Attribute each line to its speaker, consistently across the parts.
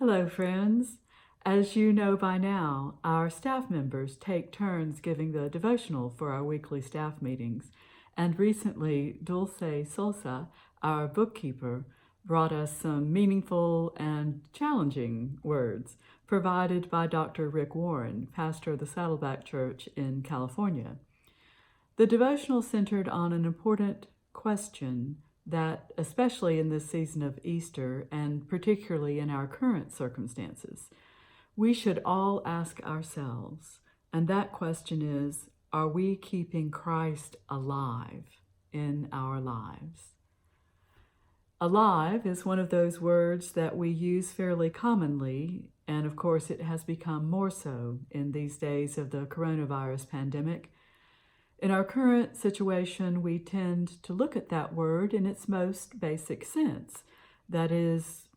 Speaker 1: Hello, friends. As you know by now, our staff members take turns giving the devotional for our weekly staff meetings. And recently, Dulce Sosa, our bookkeeper, brought us some meaningful and challenging words provided by Dr. Rick Warren, pastor of the Saddleback Church in California. The devotional centered on an important question that, especially in this season of Easter and particularly in our current circumstances, we should all ask ourselves. And that question is, are we keeping Christ alive in our lives? Alive is one of those words that we use fairly commonly, and of course it has become more so in these days of the coronavirus pandemic. In our current situation, we tend to look at that word in its most basic sense. That is,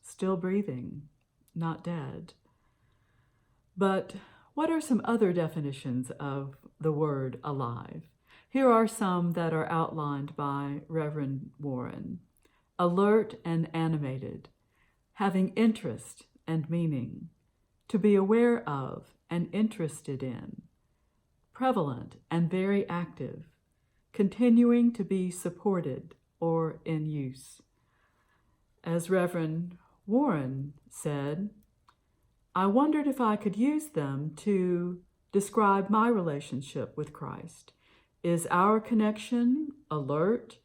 Speaker 1: still breathing, not dead. But what are some other definitions of the word alive? Here are some that are outlined by Reverend Warren. Alert and animated, having interest and meaning, to be aware of and interested in, prevalent and very active, continuing to be supported or in use. As Reverend Warren said, I wondered if I could use them to describe my relationship with Christ. Is our connection alert,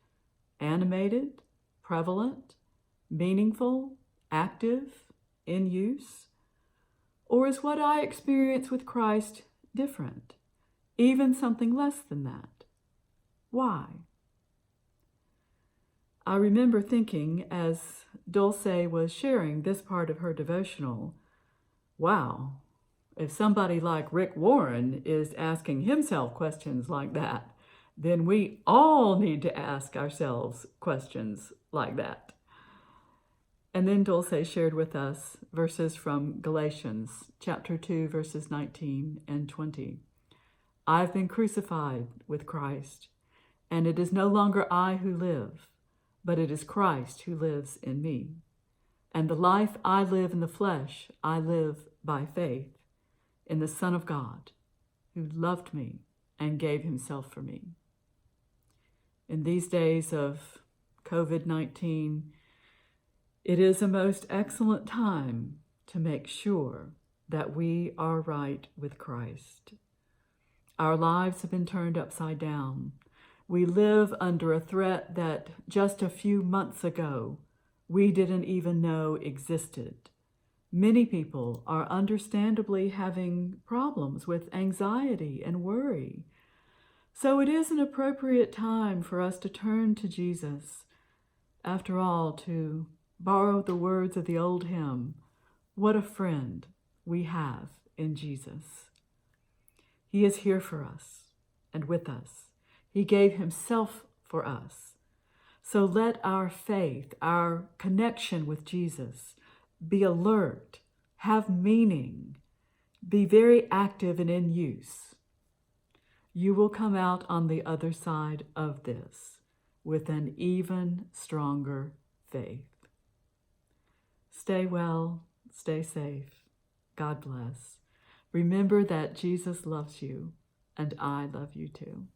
Speaker 1: animated, prevalent, meaningful, active, in use? Or is what I experience with Christ different? Even something less than that? Why? I remember thinking as Dulce was sharing this part of her devotional, wow, if somebody like Rick Warren is asking himself questions like that, then we all need to ask ourselves questions like that. And then Dulce shared with us verses from Galatians chapter 2, verses 19 and 20. I've been crucified with Christ, and it is no longer I who live, but it is Christ who lives in me. And the life I live in the flesh, I live by faith in the Son of God, who loved me and gave himself for me. In these days of COVID-19, it is a most excellent time to make sure that we are right with Christ. Our lives have been turned upside down. We live under a threat that just a few months ago we didn't even know existed. Many people are understandably having problems with anxiety and worry. So it is an appropriate time for us to turn to Jesus. After all, to borrow the words of the old hymn, what a friend we have in Jesus. He is here for us and with us. He gave himself for us. So let our faith, our connection with Jesus, be alert, have meaning, be very active and in use. You will come out on the other side of this with an even stronger faith. Stay well, stay safe. God bless. Remember that Jesus loves you, and I love you too.